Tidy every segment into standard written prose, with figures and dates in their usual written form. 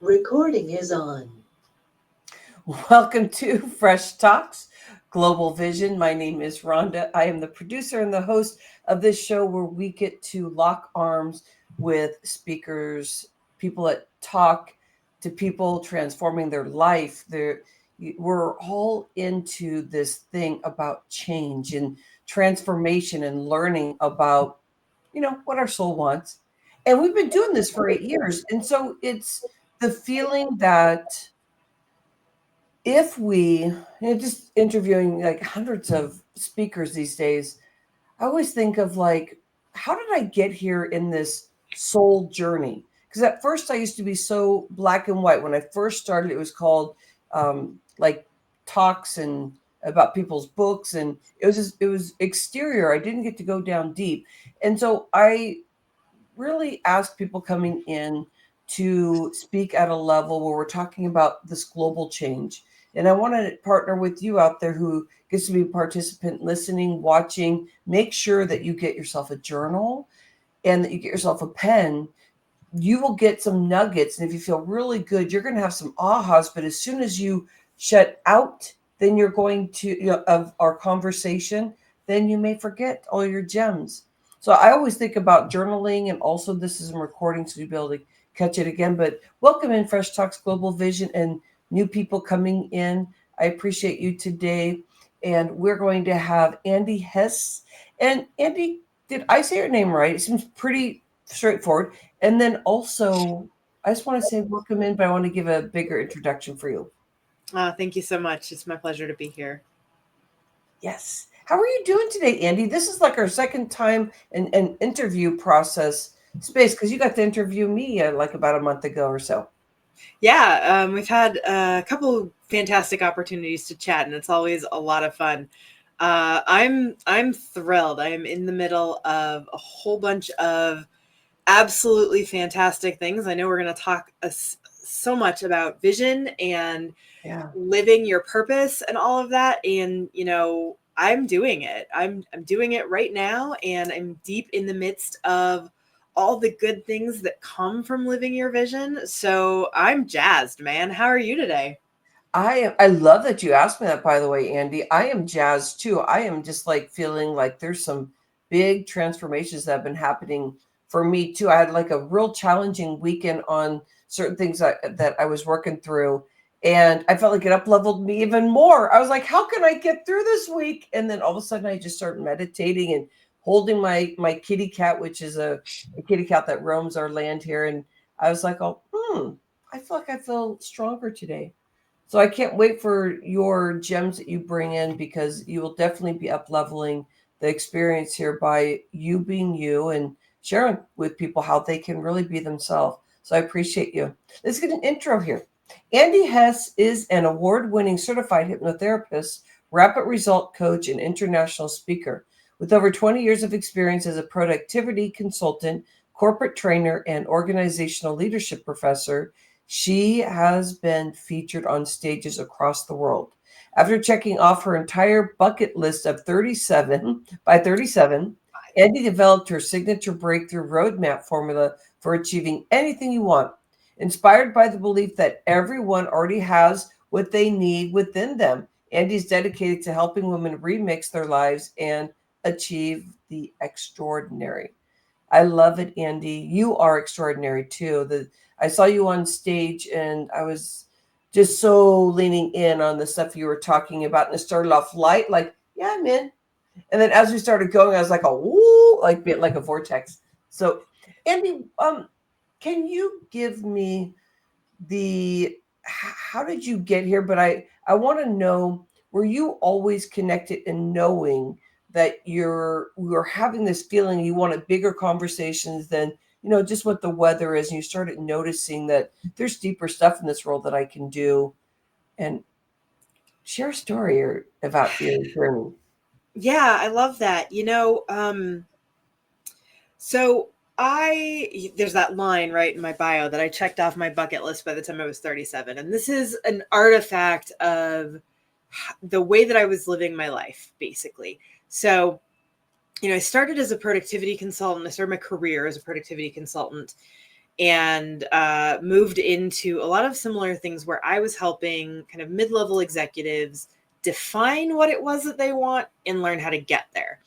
Recording is on. Welcome to Fresh Talks Global Vision. My name is Rhonda. I am the producer and the host of this show where we get to lock arms with speakers, people that talk to people transforming their life. We're all into this thing about change and transformation and learning about, what our soul wants. And we've been doing this for 8 years. And so it's the feeling that if we, just interviewing like hundreds of speakers these days, I always think of like, how did I get here in this soul journey? Because at first I used to be so black and white. When I first started, it was called like talks and about people's books, and it was exterior. I didn't get to go down deep, and so I really ask people coming in to speak at a level where we're talking about this global change. And I want to partner with you out there who gets to be a participant, listening, watching. Make sure that you get yourself a journal and that you get yourself a pen. You will get some nuggets. And if you feel really good, you're going to have some ahas. But as soon as you shut out, then you're going to, of our conversation, then you may forget all your gems. So I always think about journaling, and also this is a recording, so you'll be able to catch it again. But welcome in Fresh Talks Global Vision and new people coming in. I appreciate you today. And we're going to have Andy Hess. And Andy, did I say your name right? It seems pretty straightforward. And then also, I just want to say welcome in, but I want to give a bigger introduction for you. Thank you so much. It's my pleasure to be here. Yes. How are you doing today, Andy? This is like our second time in an interview process space because you got to interview me like about a month ago or so. Yeah, we've had a couple fantastic opportunities to chat, and it's always a lot of fun. I'm thrilled. I am in the middle of a whole bunch of absolutely fantastic things. I know we're going to talk so much about vision and Yeah. living your purpose and all of that. And I'm doing it. I'm doing it right now, and I'm deep in the midst of all the good things that come from living your vision. So I'm jazzed, man. How are you today? I love that you asked me that, by the way, Andy. I am jazzed too. I am just like feeling like there's some big transformations that have been happening for me too. I had like a real challenging weekend on certain things that I was working through, and I felt like it up leveled me even more. I was like, how can I get through this week? And then all of a sudden I just started meditating and holding my kitty cat, which is a kitty cat that roams our land here. And I was like, oh, I feel like I feel stronger today. So I can't wait for your gems that you bring in because you will definitely be up leveling the experience here by you being you and sharing with people how they can really be themselves. So I appreciate you. Let's get an intro here. Andy Hess is an award winning certified hypnotherapist, rapid result coach, and international speaker. With over 20 years of experience as a productivity consultant, corporate trainer, and organizational leadership professor, she has been featured on stages across the world. After checking off her entire bucket list of 37 by 37, Andy developed her signature breakthrough roadmap formula for achieving anything you want, inspired by the belief that everyone already has what they need within them. Andy's dedicated to helping women remix their lives and achieve the extraordinary. I love it, Andy. You are extraordinary too. I saw you on stage and I was just so leaning in on the stuff you were talking about. And it started off light, like, yeah, I'm in. And then as we started going, I was like, oh, woo, like being like a vortex. So, Andy, can you give me how did you get here? But I want to know, were you always connected in knowing that you're having this feeling you wanted bigger conversations than just what the weather is, and you started noticing that there's deeper stuff in this world that I can do? And share a story about your journey. Yeah, I love that. So there's that line right in my bio that I checked off my bucket list by the time I was 37. And this is an artifact of the way that I was living my life, basically. So, I started as a productivity consultant. I started my career as a productivity consultant. and moved into a lot of similar things where I was helping kind of mid-level executives define what it was that they want and learn how to get there.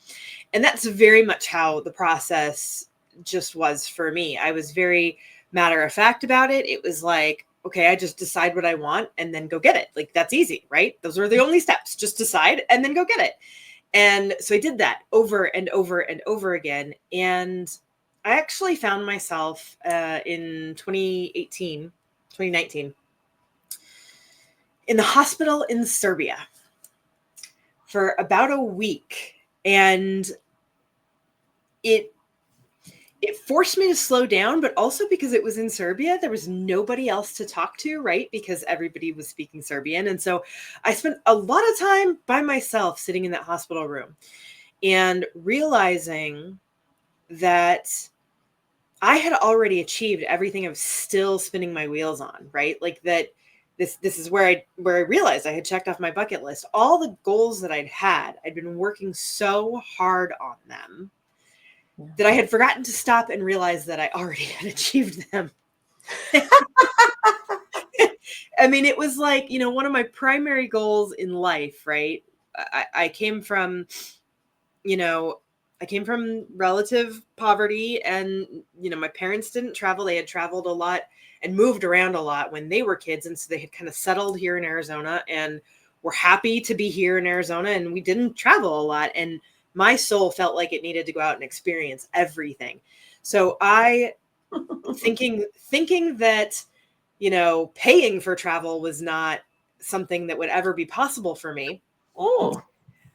And that's very much how the process just was for me. I was very matter of fact about it. It was like, okay, I just decide what I want and then go get it. Like, that's easy, right? Those are the only steps. Just decide and then go get it. And so I did that over and over and over again. And I actually found myself in 2019, in the hospital in Serbia for about a week. And it forced me to slow down, but also because it was in Serbia, there was nobody else to talk to, right? Because everybody was speaking Serbian. And so I spent a lot of time by myself sitting in that hospital room and realizing that I had already achieved everything I was still spinning my wheels on, right? Like that this is where I realized I had checked off my bucket list. All the goals that I'd been working so hard on them that I had forgotten to stop and realize that I already had achieved them. I mean, it was like, one of my primary goals in life, right? I came from, relative poverty, and, my parents didn't travel. They had traveled a lot and moved around a lot when they were kids. And so they had kind of settled here in Arizona and were happy to be here in Arizona. And we didn't travel a lot. And my soul felt like it needed to go out and experience everything. So I thinking that, paying for travel was not something that would ever be possible for me. Oh,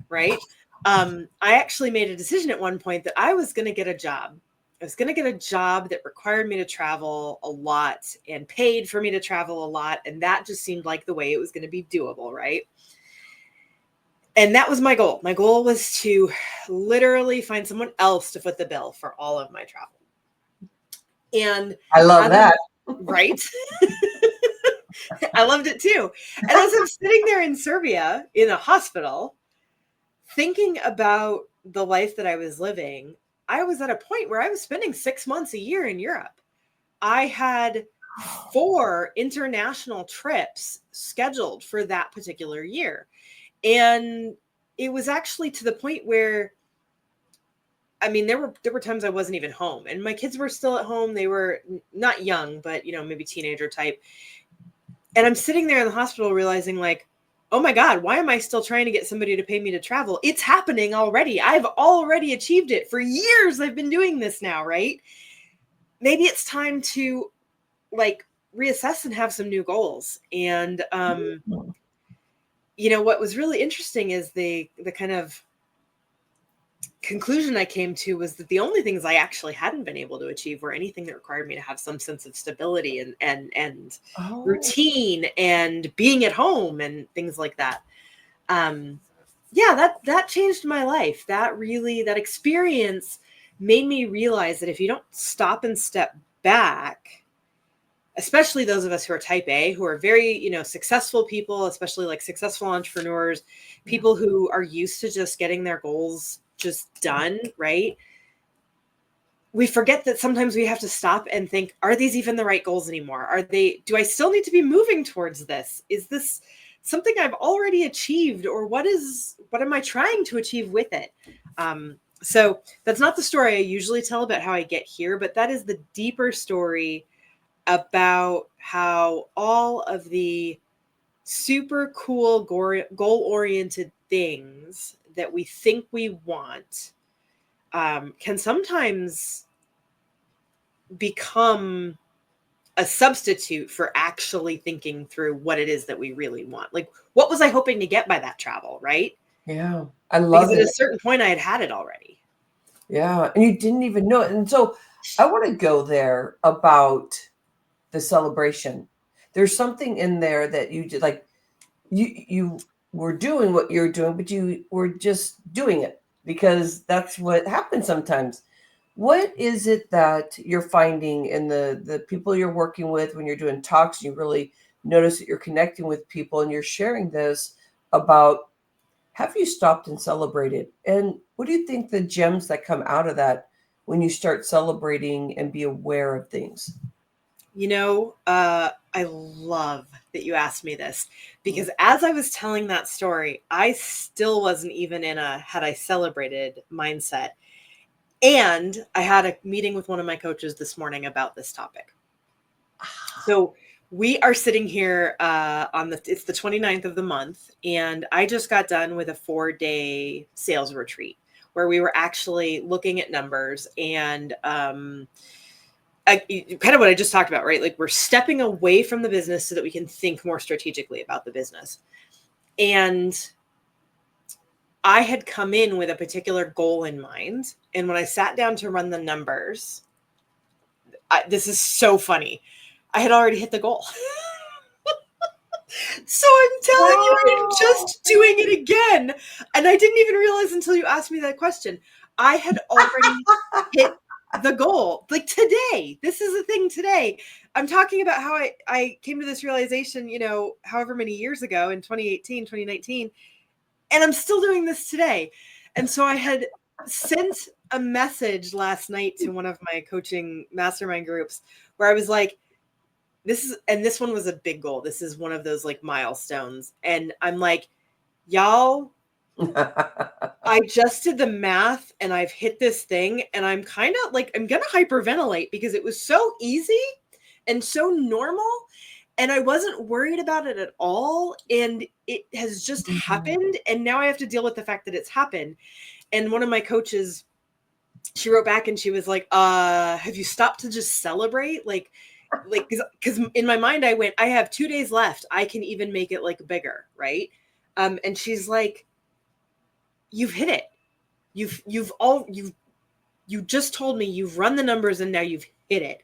right. I actually made a decision at one point that I was going to get a job. I was going to get a job that required me to travel a lot and paid for me to travel a lot. And that just seemed like the way it was going to be doable. Right. And that was my goal. My goal was to literally find someone else to foot the bill for all of my travel. And I love that. Right? I loved it too. And as I'm sitting there in Serbia in a hospital, thinking about the life that I was living, I was at a point where I was spending 6 months a year in Europe. I had 4 international trips scheduled for that particular year. And it was actually to the point where, I mean, there were times I wasn't even home, and my kids were still at home. They were not young, but, maybe teenager type. And I'm sitting there in the hospital realizing, like, oh my God, why am I still trying to get somebody to pay me to travel? It's happening already. I've already achieved it. For years, I've been doing this now, right? Maybe it's time to, like, reassess and have some new goals. And, what was really interesting is the kind of conclusion I came to was that the only things I actually hadn't been able to achieve were anything that required me to have some sense of stability and routine and being at home and things like that. That changed my life. That experience made me realize that if you don't stop and step back, especially those of us who are type A, who are very, successful people, especially like successful entrepreneurs, people who are used to just getting their goals just done, right? We forget that sometimes we have to stop and think, are these even the right goals anymore? Do I still need to be moving towards this? Is this something I've already achieved, or what am I trying to achieve with it? So that's not the story I usually tell about how I get here, but that is the deeper story about how all of the super cool goal-oriented things that we think we want can sometimes become a substitute for actually thinking through what it is that we really want. Like, what was I hoping to get by that travel, right? Yeah, I love it. Because at a certain point I had it already. Yeah, and you didn't even know it. And so I want to go there about the celebration. There's something in there that you did, like you were doing what you're doing, but you were just doing it because that's what happens sometimes. What is it that you're finding in the people you're working with when you're doing talks? You really notice that you're connecting with people and you're sharing this about, have you stopped and celebrated? And what do you think the gems that come out of that when you start celebrating and be aware of things? I love that you asked me this, because as I was telling that story, I still wasn't even in a had I celebrated mindset. And I had a meeting with one of my coaches this morning about this topic. So we are sitting here it's the 29th of the month, and I just got done with a 4-day sales retreat where we were actually looking at numbers and kind of what I just talked about, right? Like, we're stepping away from the business so that we can think more strategically about the business. And I had come in with a particular goal in mind. And when I sat down to run the numbers, this is so funny, I had already hit the goal. So I'm telling you, I'm just doing it again. And I didn't even realize until you asked me that question. I had already hit the goal. Like today, this is a thing today. I'm talking about how I came to this realization, however many years ago in 2018, 2019, and I'm still doing this today. And so I had sent a message last night to one of my coaching mastermind groups where I was like, this one was a big goal. This is one of those like milestones. And I'm like, y'all, I just did the math and I've hit this thing, and I'm kind of like, I'm going to hyperventilate because it was so easy and so normal. And I wasn't worried about it at all. And it has just happened. And now I have to deal with the fact that it's happened. And one of my she wrote back and she was like, have you stopped to just celebrate? Like, because in my mind, I went, I have 2 days left. I can even make it like bigger. Right. And she's like, you've hit it. You just told me you've run the numbers and now you've hit it.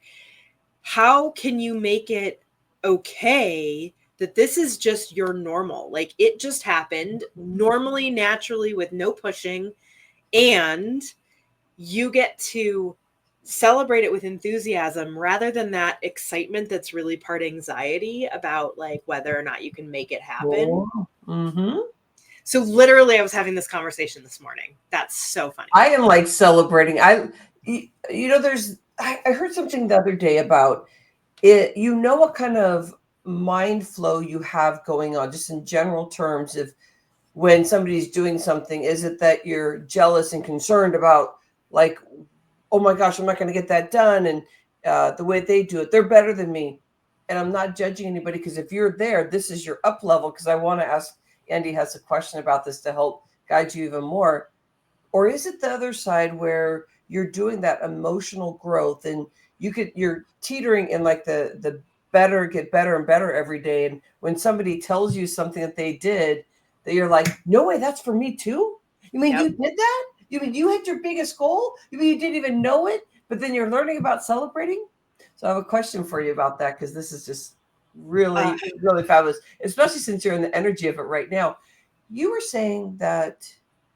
How can you make it okay that this is just your normal? Like, it just happened normally, naturally, with no pushing, and you get to celebrate it with enthusiasm rather than that excitement that's really part anxiety about like whether or not you can make it happen. Mm-hmm. So literally, I was having this conversation this morning. That's so funny. I am like celebrating. I heard something the other day about it. What kind of mind flow you have going on, just in general terms. If when somebody's doing something, is it that you're jealous and concerned about, like, oh my gosh, I'm not going to get that done, and the way they do it, they're better than me. And I'm not judging anybody, because if you're there, this is your up level. Because I want to ask, Andy has a question about this to help guide you even more. Or is it the other side where you're doing that emotional growth and you're teetering in like the better, get better and better every day. And when somebody tells you something that they did, that you're like, no way, that's for me too? You mean you did that? You mean you hit your biggest goal? You mean you didn't even know it, but then you're learning about celebrating? So I have a question for you about that, because this is just really, really fabulous, especially since you're in the energy of it right now. You were saying that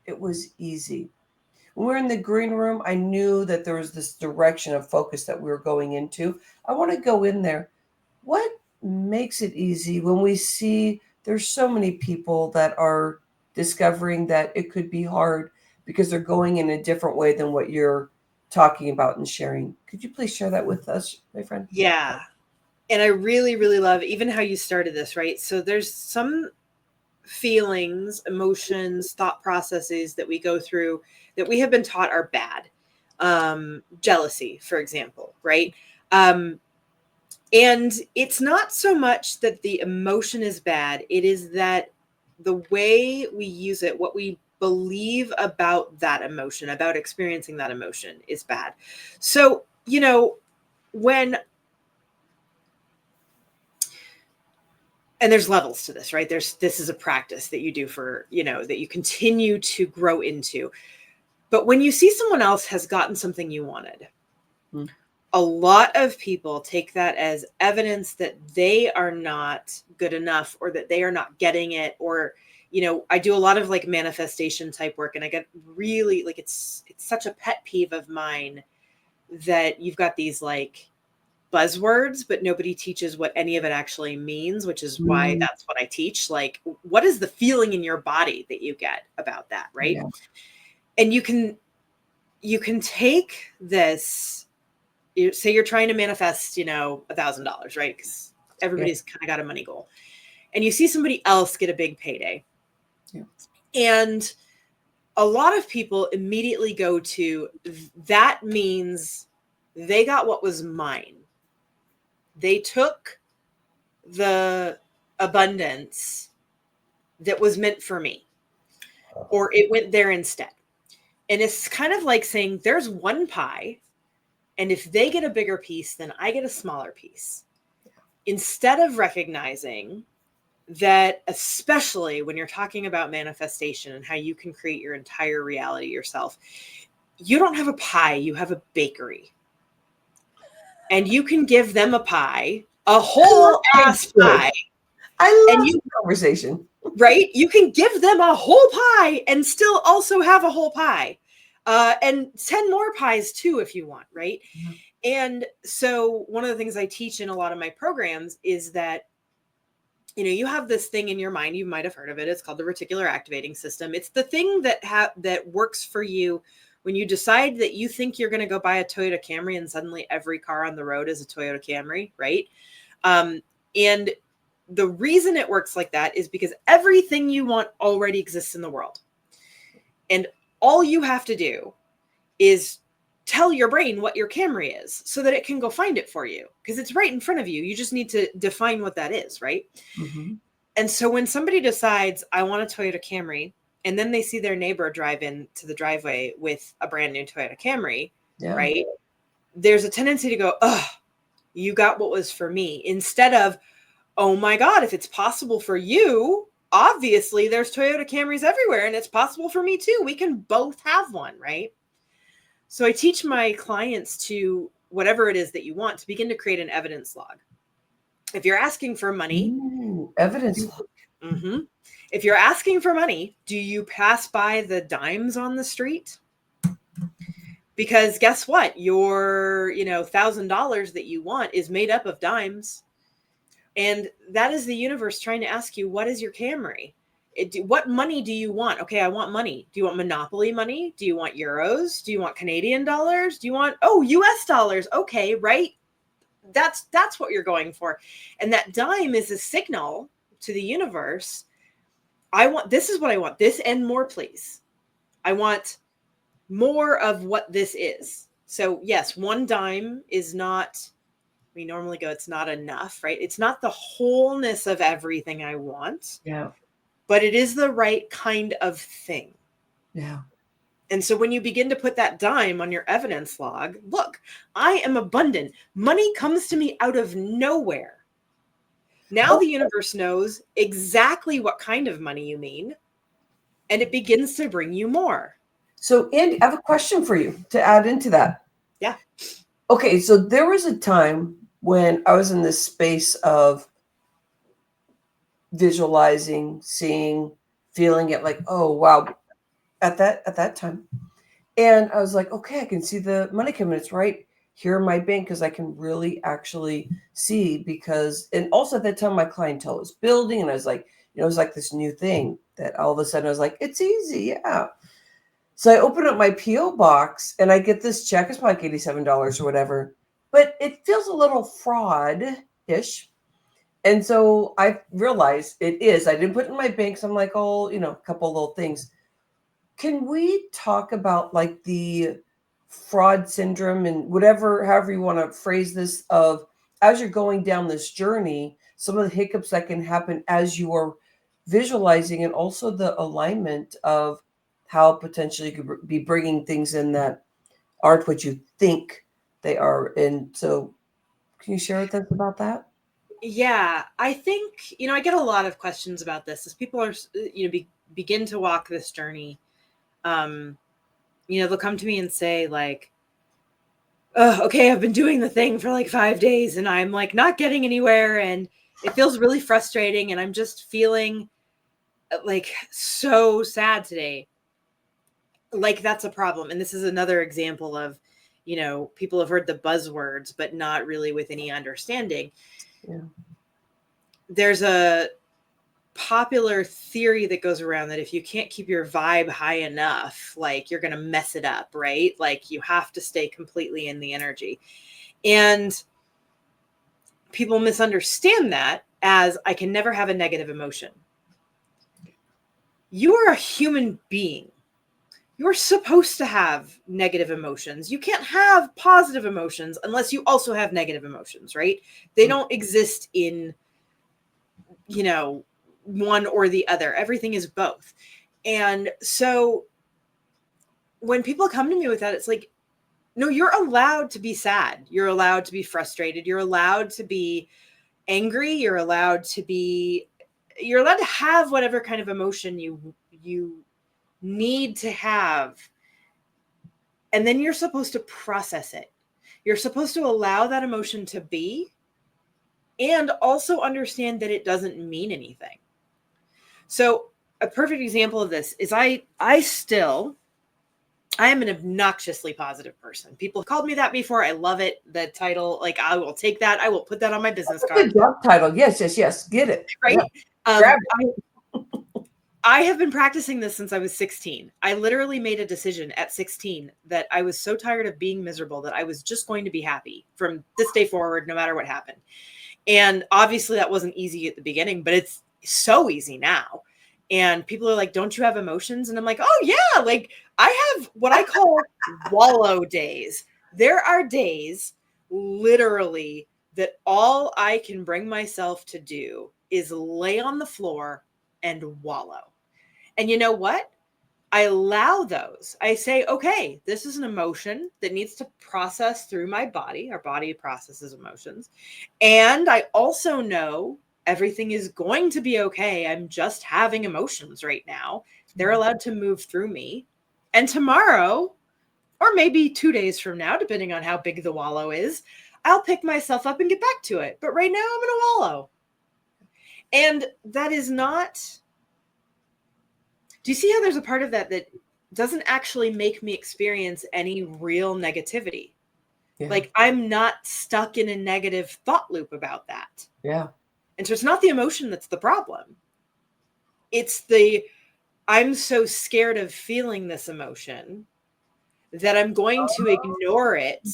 it was easy. When we were in the green room, I knew that there was this direction of focus that we were going into. I want to go in there. What makes it easy when we see there's so many people that are discovering that it could be hard because they're going in a different way than what you're talking about and sharing? Could you please share that with us, my friend? Yeah. And I really, really love even how you started this, right? So there's some feelings, emotions, thought processes that we go through that we have been taught are bad. Jealousy, for example, right? And it's not so much that the emotion is bad. It is that the way we use it, what we believe about that emotion, about experiencing that emotion, is bad. So, when and there's levels to this, right? This is a practice that you do for, that you continue to grow into. But when you see someone else has gotten something you wanted, a lot of people take that as evidence that they are not good enough, or that they are not getting it. Or, I do a lot of like manifestation type work, and I get really like, it's such a pet peeve of mine that you've got these like buzzwords, but nobody teaches what any of it actually means, which is why that's what I teach. Like, what is the feeling in your body that you get about that, right? Yeah. And you can take this say you're trying to manifest, $1,000, right? Because everybody's kind of got a money goal. And you see somebody else get a big payday. Yeah. And a lot of people immediately go to, that means they got what was mine. They took the abundance that was meant for me, or it went there instead. And it's kind of like saying there's one pie, and if they get a bigger piece, then I get a smaller piece. Instead of recognizing that, especially when you're talking about manifestation and how you can create your entire reality yourself, you don't have a pie, you have a bakery. And you can give them a pie, a whole ass pie. I love this conversation. Right? You can give them a whole pie and still also have a whole pie. And 10 more pies too, if you want, right? Yeah. And so one of the things I teach in a lot of my programs is that, you have this thing in your mind, you might have heard of it. It's called the reticular activating system. It's the thing that works for you when you decide that you think you're going to go buy a Toyota Camry and suddenly every car on the road is a Toyota Camry, right? And the reason it works like that is because everything you want already exists in the world. And all you have to do is tell your brain what your Camry is so that it can go find it for you, because it's right in front of you. You just need to define what that is, right? Mm-hmm. And so when somebody decides, I want a Toyota Camry, and then they see their neighbor drive in to the driveway with a brand new Toyota Camry, right? There's a tendency to go, oh, you got what was for me, instead of, oh my God, if it's possible for you, obviously there's Toyota Camrys everywhere and it's possible for me too. We can both have one, right? So I teach my clients to, whatever it is that you want, to begin to create an evidence log. If you're asking for money, evidence log. Mm-hmm. If you're asking for money, do you pass by the dimes on the street? Because guess what? Your, $1,000 that you want is made up of dimes. And that is the universe trying to ask you, what is your Camry? What money do you want? Okay, I want money. Do you want Monopoly money? Do you want euros? Do you want Canadian dollars? Do you want, US dollars? Okay, right? That's what you're going for. And that dime is a signal to the universe. This is what I want. This and more, please. I want more of what this is. So yes, one dime is not, we normally go, it's not enough, right? It's not the wholeness of everything I want. Yeah. But it is the right kind of thing. Yeah. And so when you begin to put that dime on your evidence log, look, I am abundant. Money comes to me out of nowhere. Now the universe knows exactly what kind of money you mean, and it begins to bring you more. So, Andy, I have a question for you to add into that. Yeah. Okay, so there was a time when I was in this space of visualizing, seeing, feeling it, like, oh wow, at that time. And I was like, okay, I can see the money coming. It's right here in my bank, because I can really actually see, because, and also at that time my clientele was building, and I was like, it was like this new thing that all of a sudden I was like, it's easy. Yeah. So I open up my PO box and I get this check. It's probably like $87 or whatever, but it feels a little fraud-ish. And so I realized it is. I didn't put it in my bank. So I'm like, oh, a couple little things. Can we talk about like the fraud syndrome and however you want to phrase this, of as you're going down this journey, some of the hiccups that can happen as you are visualizing, and also the alignment of how potentially you could be bringing things in that aren't what you think they are. And so can you share with us about that? Yeah, I think, I get a lot of questions about this as people are, begin to walk this journey. They'll come to me and say like, oh, okay, I've been doing the thing for like 5 days and I'm like not getting anywhere, and it feels really frustrating, and I'm just feeling like so sad today. Like that's a problem. And this is another example of, people have heard the buzzwords, but not really with any understanding. Yeah. There's a popular theory that goes around that if you can't keep your vibe high enough, like you're going to mess it up, right? Like you have to stay completely in the energy. And people misunderstand that as I can never have a negative emotion. You are a human being. You're supposed to have negative emotions. You can't have positive emotions unless you also have negative emotions, right? They don't exist in, one or the other. Everything is both. And so when people come to me with that, it's like, no, you're allowed to be sad. You're allowed to be frustrated. You're allowed to be angry. You're allowed to have whatever kind of emotion you need to have. And then you're supposed to process it. You're supposed to allow that emotion to be and also understand that it doesn't mean anything. So a perfect example of this is I am an obnoxiously positive person. People have called me that before. I love it. The title, like, I will take that. I will put that on my business card. Good job title. Yes. Get it. Right? Yeah. Grab it. I have been practicing this since I was 16. I literally made a decision at 16 that I was so tired of being miserable that I was just going to be happy from this day forward, no matter what happened. And obviously that wasn't easy at the beginning, but it's so easy now. And people are like, don't you have emotions? And I'm like, oh yeah, like I have what I call wallow days. There are days literally that all I can bring myself to do is lay on the floor and wallow. And you know what? I allow those. I say, okay, this is an emotion that needs to process through my body. Our body processes emotions. And I also know everything is going to be okay. I'm just having emotions right now. They're allowed to move through me. And tomorrow, or maybe 2 days from now, depending on how big the wallow is, I'll pick myself up and get back to it. But right now I'm in a wallow. And that is not... Do you see how there's a part of that doesn't actually make me experience any real negativity? Yeah. Like I'm not stuck in a negative thought loop about that. Yeah. And so it's not the emotion that's the problem. It's I'm so scared of feeling this emotion that I'm going to ignore it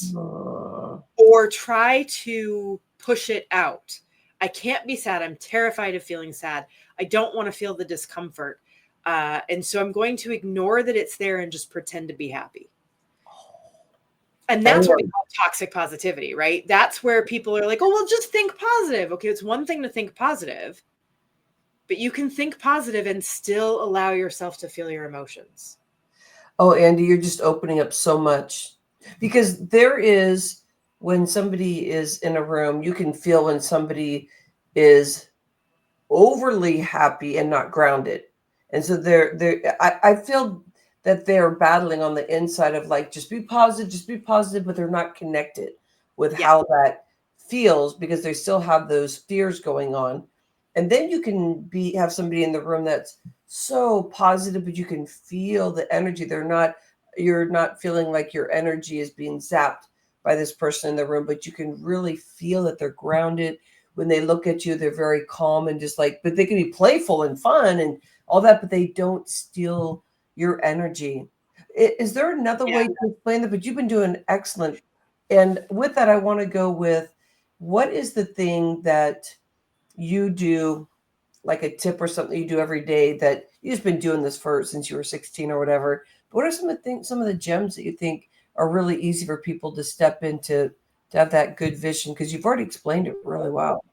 or try to push it out. I can't be sad. I'm terrified of feeling sad. I don't want to feel the discomfort. And so I'm going to ignore that it's there and just pretend to be happy. And that's what we call toxic positivity, right? That's where people are like, oh, well, just think positive. Okay, it's one thing to think positive, but you can think positive and still allow yourself to feel your emotions. Oh, Andi, you're just opening up so much. Because there is, when somebody is in a room, you can feel when somebody is overly happy and not grounded. And so I feel that they're battling on the inside of like, just be positive, but they're not connected with how that feels because they still have those fears going on. And then you can have somebody in the room that's so positive, but you can feel the energy. You're not feeling like your energy is being zapped by this person in the room, but you can really feel that they're grounded. When they look at you, they're very calm and just like, but they can be playful and fun and all that, but they don't steal your energy. Is there another way to explain that? But you've been doing excellent. And with that, I want to go with, what is the thing that you do, like a tip or something you do every day that you've just been doing this since you were 16 or whatever? But what are some of the gems that you think are really easy for people to step into, to have that good vision? Because you've already explained it really well.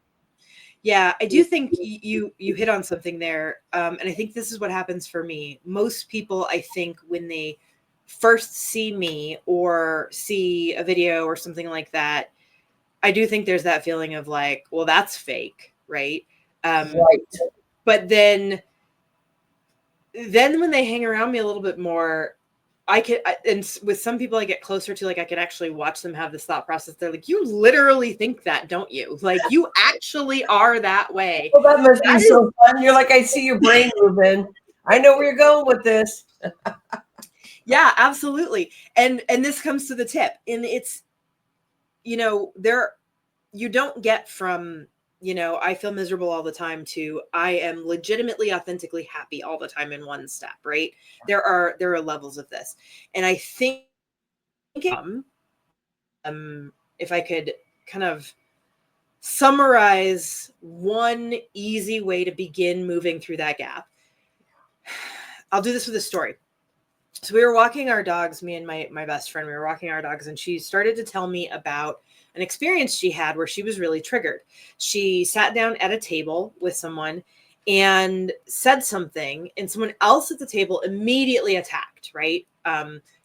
Yeah, I do think you hit on something there. And I think this is what happens for me. Most people, I think, when they first see me or see a video or something like that, I do think there's that feeling of like, well, that's fake, right? Right. But then when they hang around me a little bit more, and with some people I get closer to, like, I can actually watch them have this thought process. They're like, you literally think that, don't you? Like, you actually are that way. Well, that must be so fun. You're like, I see your brain moving. I know where you're going with this. Yeah, absolutely. And this comes to the tip. And it's, you don't get from, I feel miserable all the time to I am legitimately, authentically happy all the time in one step, right? There are levels of this. And I think if I could kind of summarize one easy way to begin moving through that gap, I'll do this with a story. So we were walking our dogs, me and my best friend, we were walking our dogs, and she started to tell me about an experience she had where she was really triggered. She sat down at a table with someone and said something, and someone else at the table immediately attacked, right?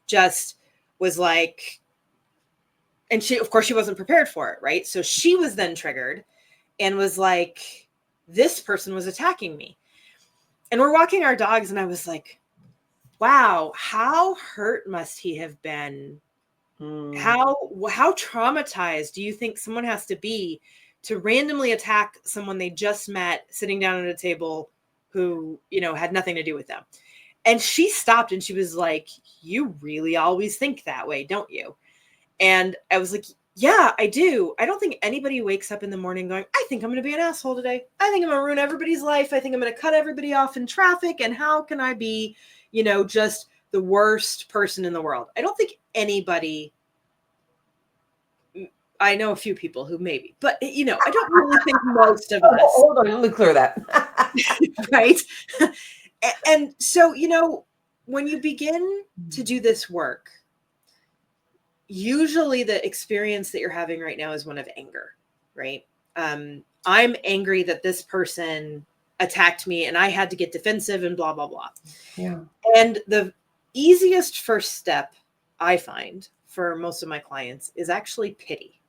Just was like, and she, of course, she wasn't prepared for it, right? So she was then triggered and was like, this person was attacking me. And we're walking our dogs, and I was like, wow, how hurt must he have been? How traumatized do you think someone has to be to randomly attack someone they just met sitting down at a table who, you know, had nothing to do with them? And she stopped and she was like, you really always think that way, don't you? And I was like, yeah, I do. I don't think anybody wakes up in the morning going, I think I'm going to be an asshole today. I think I'm going to ruin everybody's life. I think I'm going to cut everybody off in traffic. And how can I be, you know, just the worst person in the world? I don't think anybody, I know a few people who maybe, but, you know, I don't really think most of us. Hold on, let me clear that. Right. And so, you know, when you begin to do this work, usually the experience that you're having right now is one of anger, right? I'm angry that this person attacked me and I had to get defensive and blah, blah, blah. Yeah. And the easiest first step I find for most of my clients is actually pity.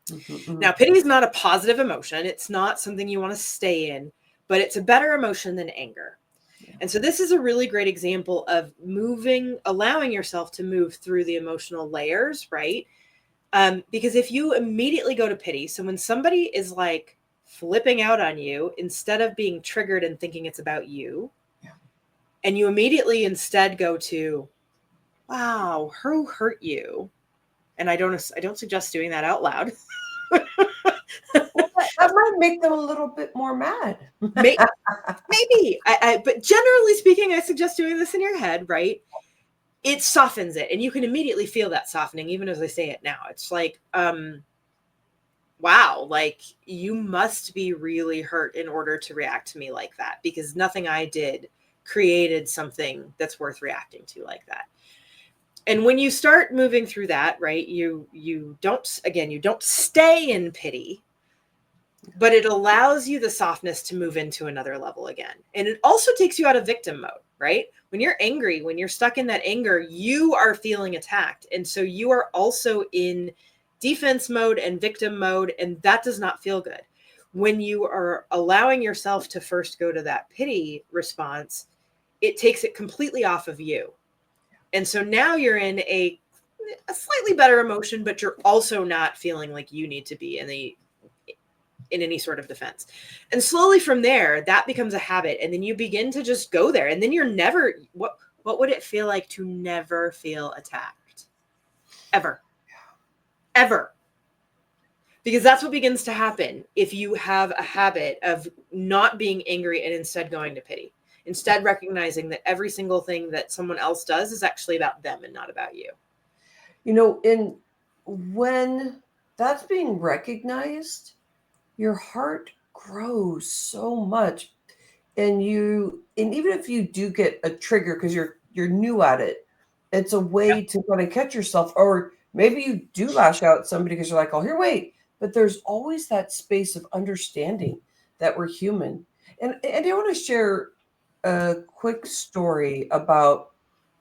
Mm-hmm. Now, pity is not a positive emotion. It's not something you want to stay in, but it's a better emotion than anger. And so this is a really great example of allowing yourself to move through the emotional layers, right? Because if you immediately go to pity, so when somebody is like flipping out on you, instead of being triggered and thinking it's about you, and you immediately instead go to, wow, who hurt you? And I don't suggest doing that out loud. Well, that might make them a little bit more mad. Maybe. But generally speaking, I suggest doing this in your head, right? It softens it, and you can immediately feel that softening, even as I say it now. It's like, wow, like you must be really hurt in order to react to me like that, because nothing I did created something that's worth reacting to like that. And when you start moving through that, right, you don't stay in pity, but it allows you the softness to move into another level again. And it also takes you out of victim mode, right? When you're angry, when you're stuck in that anger, you are feeling attacked. And so you are also in defense mode and victim mode, and that does not feel good. When you are allowing yourself to first go to that pity response, it takes it completely off of you. And so now you're in a slightly better emotion, but you're also not feeling like you need to be in any sort of defense. And slowly from there, that becomes a habit. And then you begin to just go there. And then you're never, what would it feel like to never feel attacked? Ever. Because that's what begins to happen if you have a habit of not being angry and instead going to pity. Instead, recognizing that every single thing that someone else does is actually about them and not about you. You know, when that's being recognized, your heart grows so much. And even if you do get a trigger because you're new at it, it's a way to kind of catch yourself. Or maybe you do lash out at somebody because you're like, oh, here, wait. But there's always that space of understanding that we're human. And I want to share a quick story about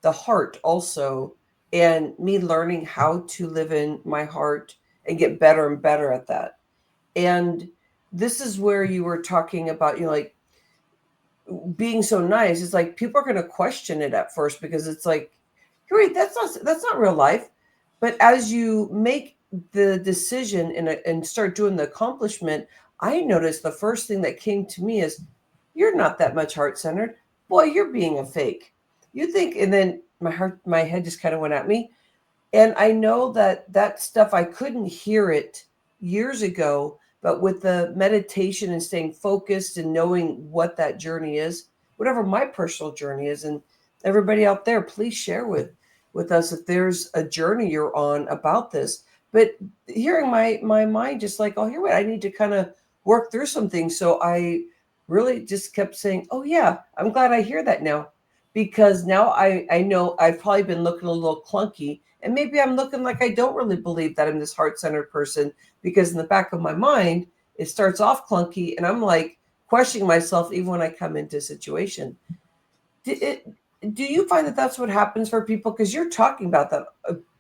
the heart also, and me learning how to live in my heart and get better and better at that. And this is where you were talking about, you know, like being so nice. It's like people are going to question it at first because it's like, wait, that's not real life. But as you make the decision and start doing the accomplishment, I noticed the first thing that came to me is, you're not that much heart-centered. Boy, you're being a fake. You think, and then my head just kind of went at me. And I know that stuff, I couldn't hear it years ago, but with the meditation and staying focused and knowing what that journey is, whatever my personal journey is, and everybody out there, please share with us if there's a journey you're on about this. But hearing my mind just like, oh, here, wait, I need to kind of work through some things. So I really just kept saying, oh yeah, I'm glad I hear that now, because now I know I've probably been looking a little clunky, and maybe I'm looking like I don't really believe that I'm this heart-centered person, because in the back of my mind it starts off clunky, and I'm like questioning myself even when I come into a situation. Do you find that that's what happens for people? Because you're talking about that,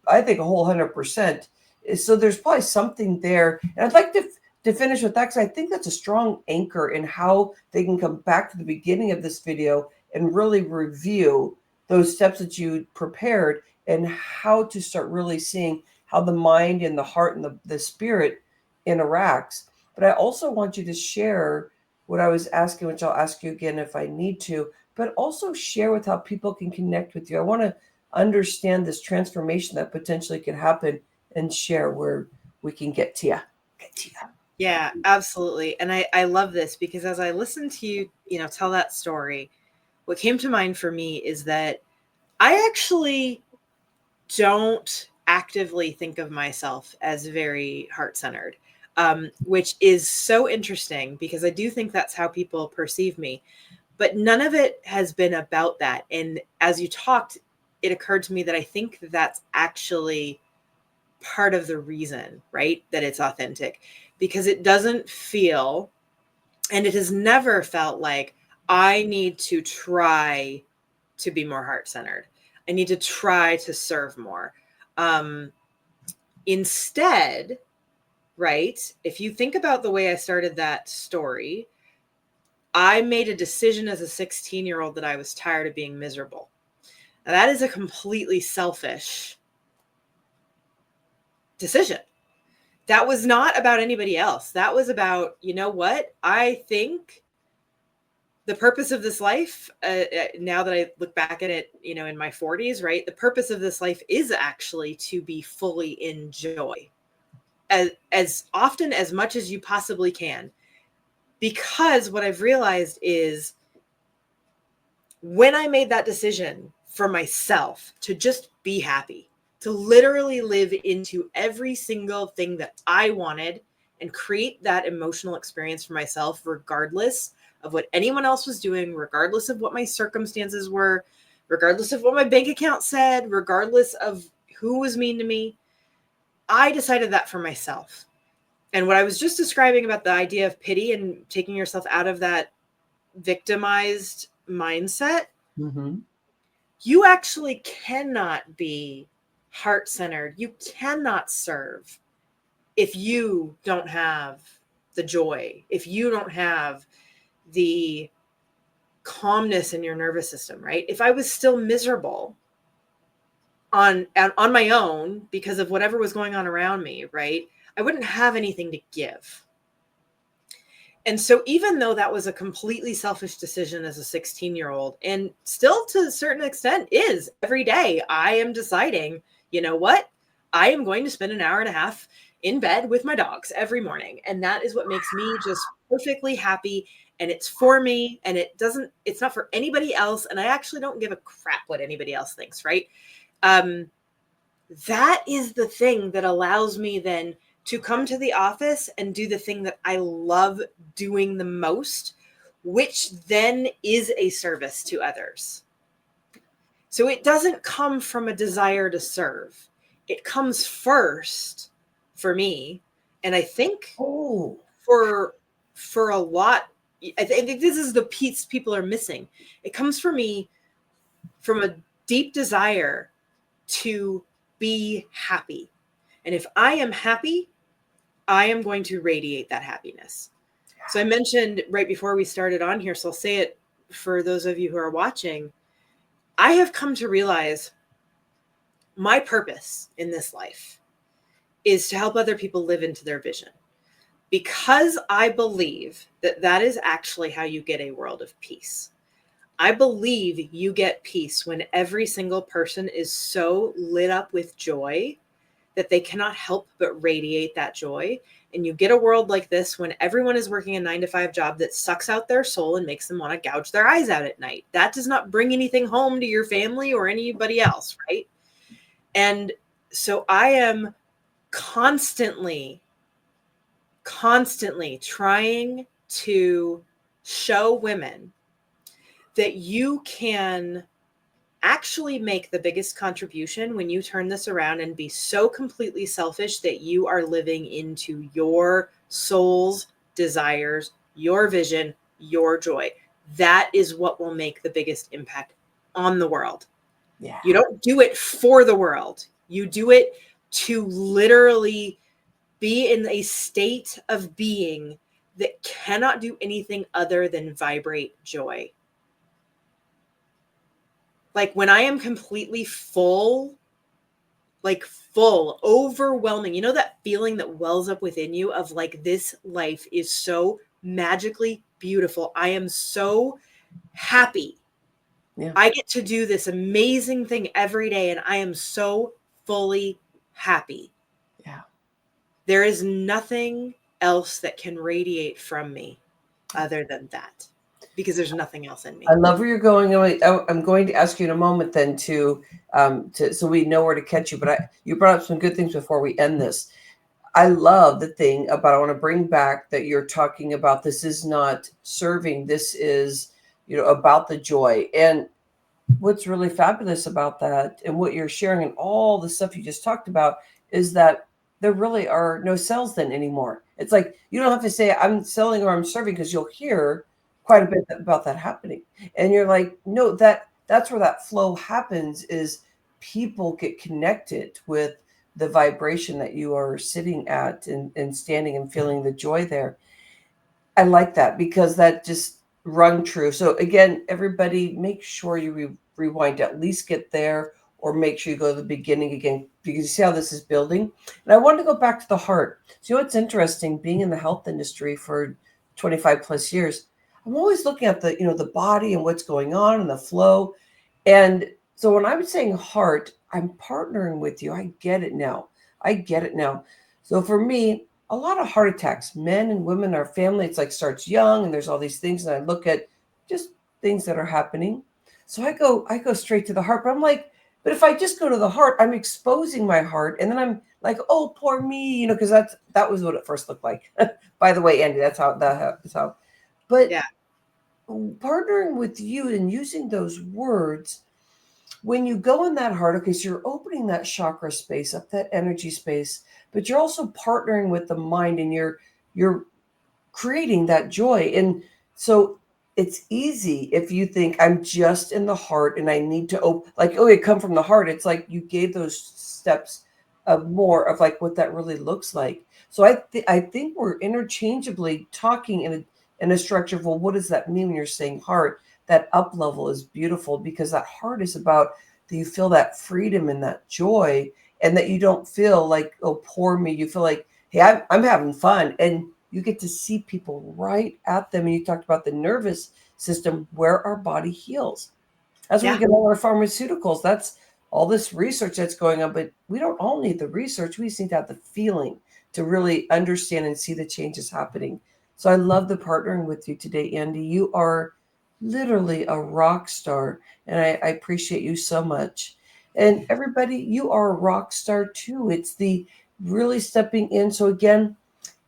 I think, a whole 100%. So there's probably something there, and I'd like to finish with that, because I think that's a strong anchor in how they can come back to the beginning of this video and really review those steps that you prepared, and how to start really seeing how the mind and the heart and the spirit interacts. But I also want you to share what I was asking, which I'll ask you again if I need to, but also share with how people can connect with you. I want to understand this transformation that potentially could happen, and share where we can get to you. Get to you. Yeah, absolutely. And I love this, because as I listened to you, tell that story, what came to mind for me is that I actually don't actively think of myself as very heart-centered, which is so interesting, because I do think that's how people perceive me. But none of it has been about that. And as you talked, it occurred to me that I think that's actually part of the reason, right, that it's authentic, because it doesn't feel, and it has never felt like, I need to try to be more heart-centered. I need to try to serve more. Instead, right, if you think about the way I started that story, I made a decision as a 16-year-old that I was tired of being miserable. Now, that is a completely selfish decision. That was not about anybody else. That was about, you know what? I think the purpose of this life, now that I look back at it, in my 40s, right? The purpose of this life is actually to be fully in joy as often, as much as you possibly can. Because what I've realized is, when I made that decision for myself to just be happy, to literally live into every single thing that I wanted and create that emotional experience for myself, regardless of what anyone else was doing, regardless of what my circumstances were, regardless of what my bank account said, regardless of who was mean to me, I decided that for myself. And what I was just describing about the idea of pity and taking yourself out of that victimized mindset, Mm-hmm. you actually cannot be heart-centered. You cannot serve if you don't have the joy, if you don't have the calmness in your nervous system, right? If I was still miserable on my own because of whatever was going on around me, right, I wouldn't have anything to give. And so even though that was a completely selfish decision as a 16-year-old, and still to a certain extent is every day, I am deciding, you know what? I am going to spend an hour and a half in bed with my dogs every morning. And that is what makes me just perfectly happy. And it's for me, and it's not for anybody else. And I actually don't give a crap what anybody else thinks, right? That is the thing that allows me then to come to the office and do the thing that I love doing the most, which then is a service to others. So it doesn't come from a desire to serve. It comes first for me. And I think for a lot, I think this is the piece people are missing. It comes for me from a deep desire to be happy. And if I am happy, I am going to radiate that happiness. So I mentioned right before we started on here, so I'll say it for those of you who are watching. I have come to realize my purpose in this life is to help other people live into their vision, because I believe that that is actually how you get a world of peace. I believe you get peace when every single person is so lit up with joy that they cannot help but radiate that joy. And you get a world like this when everyone is working a 9-to-5 job that sucks out their soul and makes them want to gouge their eyes out at night. That does not bring anything home to your family or anybody else, right? And so I am constantly trying to show women that you can actually make the biggest contribution when you turn this around and be so completely selfish that you are living into your soul's desires, your vision, your joy. That is what will make the biggest impact on the world. Yeah. You don't do it for the world. You do it to literally be in a state of being that cannot do anything other than vibrate joy. Like when I am completely full, like full, overwhelming, you know, that feeling that wells up within you of like, this life is so magically beautiful. I am so happy. Yeah. I get to do this amazing thing every day, and I am so fully happy. Yeah. There is nothing else that can radiate from me other than that, because there's nothing else in me. I love where you're going. I'm going to ask you in a moment then to so we know where to catch you. But you brought up some good things before we end this. I love the thing about, I want to bring back that you're talking about, this is not serving. This is, about the joy. And what's really fabulous about that and what you're sharing and all the stuff you just talked about is that there really are no sales then anymore. It's like you don't have to say I'm selling or I'm serving, because you'll hear quite a bit about that happening. And you're like, no, that's where that flow happens, is people get connected with the vibration that you are sitting at and standing and feeling the joy there. I like that because that just rung true. So again, everybody, make sure you rewind, at least get there, or make sure you go to the beginning again, because you see how this is building. And I wanted to go back to the heart. So what's interesting, being in the health industry for 25 plus years, I'm always looking at the body and what's going on and the flow. And so when I'm saying heart, I'm partnering with you. I get it now. I get it now. So for me, a lot of heart attacks, men and women, our family, it's like starts young and there's all these things. And I look at just things that are happening. So I go straight to the heart, but I'm like, but if I just go to the heart, I'm exposing my heart. And then I'm like, oh, poor me, because that was what it first looked like. By the way, Andi, that's how, but Yeah. partnering with you and using those words, when you go in that heart, okay, so you're opening that chakra space up, that energy space, but you're also partnering with the mind, and you're creating that joy. And so it's easy if you think I'm just in the heart and I need to like, oh, it come from the heart. It's like you gave those steps of more of like what that really looks like. So I think we're interchangeably talking in a structure of, well, what does that mean when you're saying heart? That up level is beautiful, because that heart is about that you feel that freedom and that joy, and that you don't feel like, oh, poor me. You feel like, hey, I'm having fun. And you get to see people right at them. And you talked about the nervous system, where our body heals. That's where we Yeah. get all our pharmaceuticals. That's all this research that's going on. But we don't all need the research. We just need to have the feeling to really understand and see the changes happening. So I love the partnering with you today, Andi. You are literally a rock star. And I appreciate you so much. And everybody, you are a rock star too. It's the really stepping in. So again,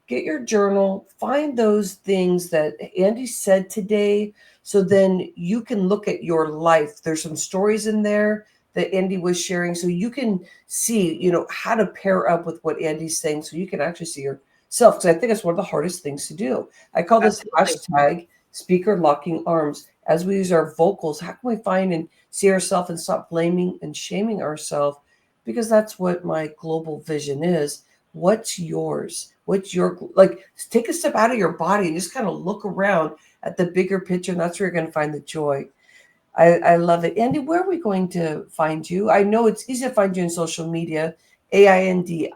get your journal, find those things that Andi said today, so then you can look at your life. There's some stories in there that Andi was sharing, so you can see, how to pair up with what Andi's saying, so you can actually see yourself. Because I think it's one of the hardest things to do. I call this Absolutely. hashtag speaker locking arms. As we use our vocals, how can we find and see ourselves and stop blaming and shaming ourselves? Because that's what my global vision is. What's yours? What's your, like, take a step out of your body and just kind of look around at the bigger picture, and that's where you're going to find the joy. I love it. Andi, where are we going to find you? I know it's easy to find you in social media. ANDIHESS,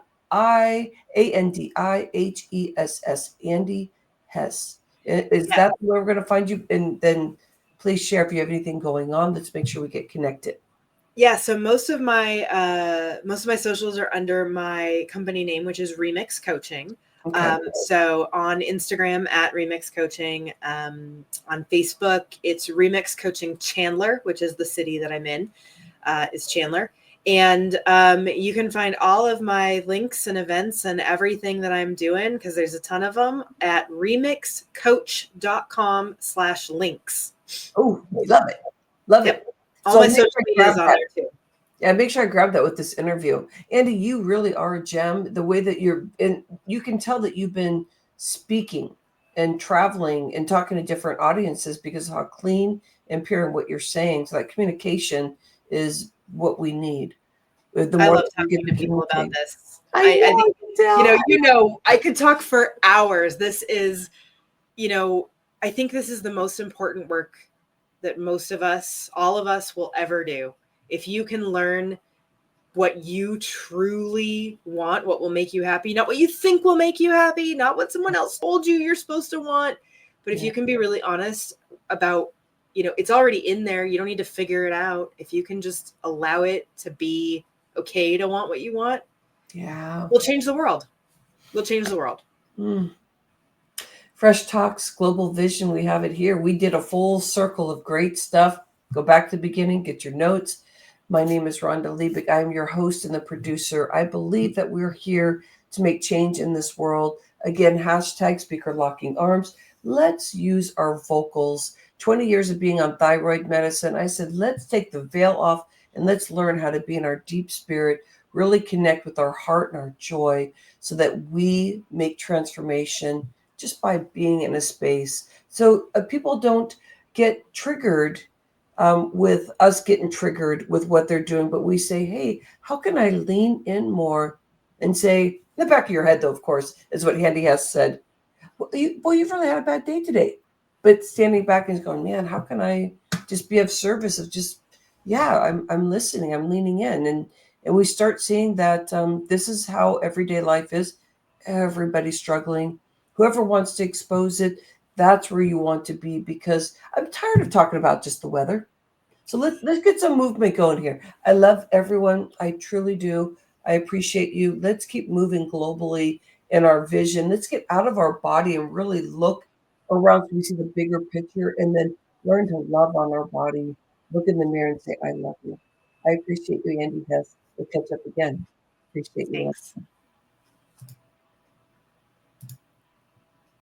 Andi Hess. Is Yeah. that where we're going to find you? And then please share if you have anything going on. Let's make sure we get connected. Yeah, so most of my socials are under my company name, which is Remix Coaching. Okay. So on Instagram at Remix Coaching, on Facebook it's Remix Coaching Chandler, which is the city that I'm in, is Chandler, And you can find all of my links and events and everything that I'm doing, because there's a ton of them, at remixcoach.com/links. Oh, love it. Love Yep. it. All So my make social sure I media is grab on that. there too. Yeah, make sure I grab that with this interview. Andy, you really are a gem. The way that you're, and you can tell that you've been speaking and traveling and talking to different audiences because of how clean and pure and what you're saying. So that communication is what we need. The I more love that we talking get to to people about communicate. this. I know, I I think, can tell. I could talk for hours. This is, I think this is the most important work that most of us, all of us, will ever do. If you can learn what you truly want, what will make you happy, not what you think will make you happy, not what someone else told you you're supposed to want, but if Yeah. you can be really honest about, it's already in there. You don't need to figure it out. If you can just allow it to be okay to want what you want, Yeah. we'll change the world. We'll change the world. Mm. Fresh Talks, Global Vision, we have it here. We did a full circle of great stuff. Go back to the beginning, get your notes. My name is Rhonda Liebig. I'm your host and the producer. I believe that we're here to make change in this world. Again, hashtag speaker locking arms. Let's use our vocals. 20 years of being on thyroid medicine, I said, let's take the veil off and let's learn how to be in our deep spirit, really connect with our heart and our joy so that we make transformation just by being in a space. So people don't get triggered with us getting triggered with what they're doing, but we say, hey, how can I lean in more and say, in the back of your head, though, of course, is what Andy Hess said. Well, you've really had a bad day today. But standing back and going, man, how can I just be of service of just, yeah, I'm listening, I'm leaning in. And we start seeing that this is how everyday life is. Everybody's struggling. Whoever wants to expose it, that's where you want to be because I'm tired of talking about just the weather. So let's get some movement going here. I love everyone. I truly do. I appreciate you. Let's keep moving globally in our vision. Let's get out of our body and really look around so we see the bigger picture and then learn to love on our body. Look in the mirror and say, I love you. I appreciate you, Andy Hess. We'll catch up again. Appreciate you. Thanks.